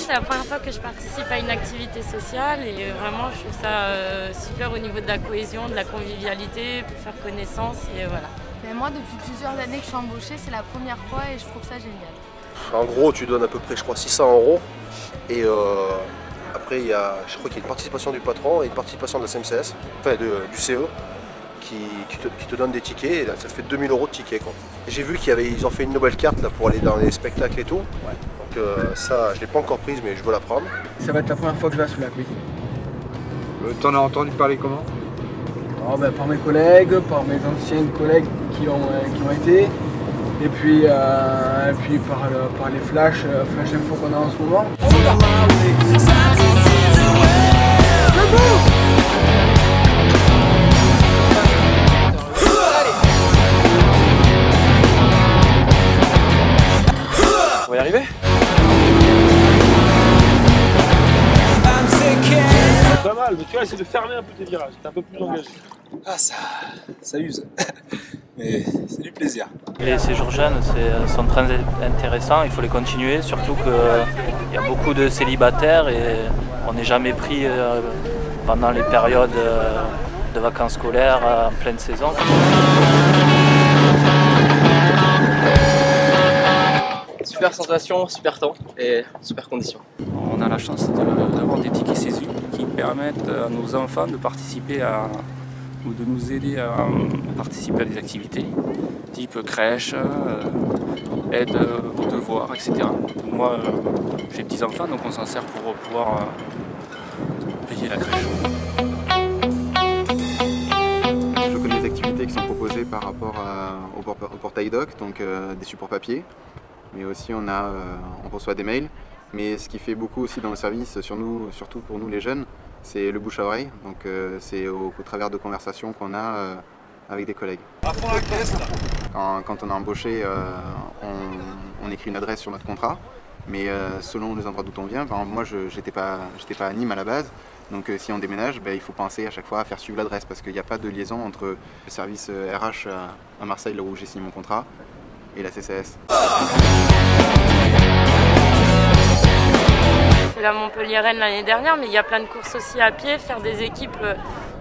c'est la première fois que je participe à une activité sociale et vraiment je trouve ça super au niveau de la cohésion, de la convivialité, pour faire connaissance et voilà. Mais moi depuis plusieurs années que je suis embauchée, c'est la première fois et je trouve ça génial. En gros tu donnes à peu près je crois 600 € et après il y a, je crois qu'il y a une participation du patron et une participation de la CMCS, enfin du CE. Qui te donne des tickets, et là, ça fait 2000 € de tickets. J'ai vu qu'ils ont fait une nouvelle carte là, pour aller dans les spectacles et tout. Ouais. Donc ça, je ne l'ai pas encore prise, mais je veux la prendre. Ça va être la première fois que je vais à Soulac, oui. T'en as entendu parler comment? Oh, ben, par mes collègues, par mes anciens collègues qui ont été, et puis par les flash infos qu'on a en ce moment. On va y arriver? Pas mal, mais tu vois, essayer de fermer un peu tes virages, t'es un peu plus engagé. Ah, ça use, mais c'est du plaisir. Les séjours jeunes sont très intéressants, il faut les continuer, surtout qu'il y a beaucoup de célibataires et on n'est jamais pris pendant les périodes de vacances scolaires en pleine saison. Super sensation, super temps et super conditions. On a la chance d'avoir des tickets CESU qui permettent à nos enfants de participer ou de nous aider à participer à des activités type crèche, aide aux devoirs, etc. Moi, j'ai des petits-enfants, donc on s'en sert pour pouvoir payer la crèche. Je connais les activités qui sont proposées par rapport au portail doc, donc des supports papier. Mais aussi on reçoit des mails. Mais ce qui fait beaucoup aussi dans le service, surtout pour nous les jeunes, c'est le bouche à oreille. Donc c'est au travers de conversations qu'on a avec des collègues. Quand on est embauché, on écrit une adresse sur notre contrat. Mais selon les endroits d'où on vient, par exemple, moi j'étais pas à Nîmes à la base. Donc si on déménage, il faut penser à chaque fois à faire suivre l'adresse parce qu'il n'y a pas de liaison entre le service RH à Marseille, là où j'ai signé mon contrat, et la CCS. C'est la Montpellier-Rennes l'année dernière, mais il y a plein de courses aussi à pied, faire des équipes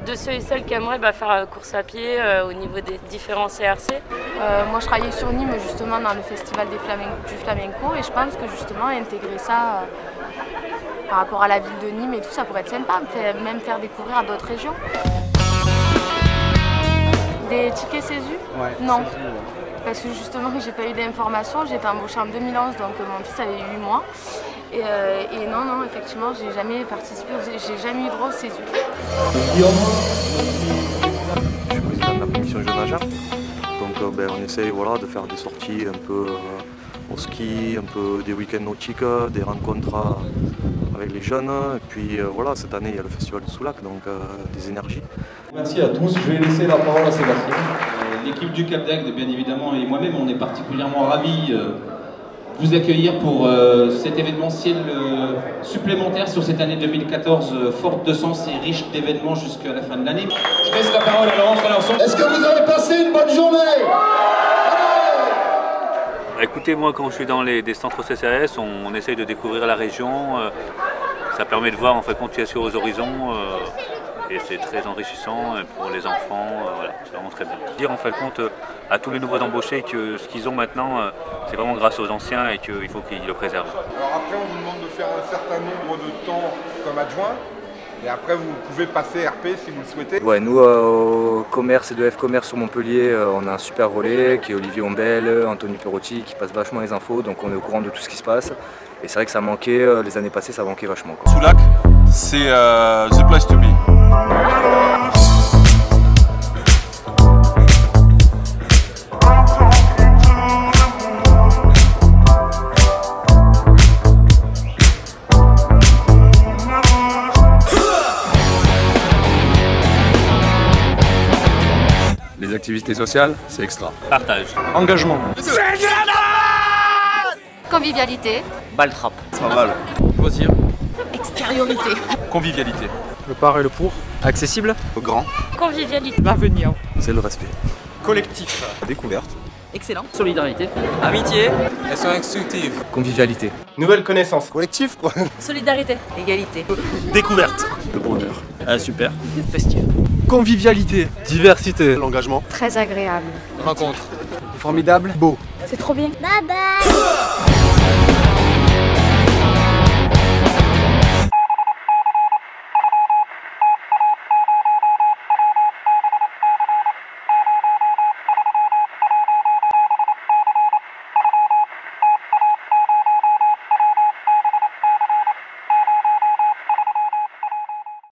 de ceux et celles qui aimeraient faire course à pied au niveau des différents CRC. Moi je travaillais sur Nîmes justement dans le festival du flamenco et je pense que justement intégrer ça par rapport à la ville de Nîmes et tout, ça pourrait être sympa, même faire découvrir à d'autres régions. Des tickets CESU? Ouais, non. CESU, ouais. Parce que justement j'ai pas eu d'informations, j'ai été embauchée en 2011 donc mon fils avait 8 mois. Et non, effectivement, j'ai jamais participé, j'ai jamais eu droit au CESU. Je suis président de la commission jeune agent, donc on essaye de faire des sorties un peu au ski, un peu des week-ends nautiques, des rencontres avec les jeunes. Et puis cette année il y a le festival de Soulac, donc des énergies. Merci à tous, je vais laisser la parole à Sébastien. L'équipe du Cap d'Agde, bien évidemment, et moi-même, on est particulièrement ravis de vous accueillir pour cet événementiel supplémentaire sur cette année 2014, forte de sens et riche d'événements jusqu'à la fin de l'année. Je laisse la parole à Laurence Valençon. Est-ce que vous avez passé une bonne journée? Écoutez, moi quand je suis dans des centres CCS, on essaye de découvrir la région. Ça permet de voir en fait quand tu es sur aux horizons. Et c'est très enrichissant pour les enfants, c'est vraiment très bien. Dire en fait compte à tous les nouveaux embauchés que ce qu'ils ont maintenant, c'est vraiment grâce aux anciens et qu'il faut qu'ils le préservent. Alors après on vous demande de faire un certain nombre de temps comme adjoint, et après vous pouvez passer RP si vous le souhaitez. Ouais, nous au commerce et de F-Commerce sur Montpellier, on a un super relais qui est Olivier Ombel, Anthony Perotti, qui passe vachement les infos, donc on est au courant de tout ce qui se passe. Et c'est vrai que ça manquait, les années passées ça manquait vachement. Soulac, c'est the place to be. Les activités sociales, c'est extra. Partage. Engagement. Convivialité. Baltrap. C'est pas mal. Loisir. Extériorité. Convivialité. Le par et le pour. Accessible. Grand. Convivialité. L'avenir. C'est le respect. Collectif. Découverte. Excellent. Solidarité. Amitié. Elles sont instructives. Convivialité. Nouvelle connaissance. Collectif quoi. Solidarité. Égalité. Découverte. Le bonheur. Super. Festif. Convivialité. Diversité. L'engagement. Très agréable. Rencontre. Formidable. Beau. C'est trop bien. Bye bye.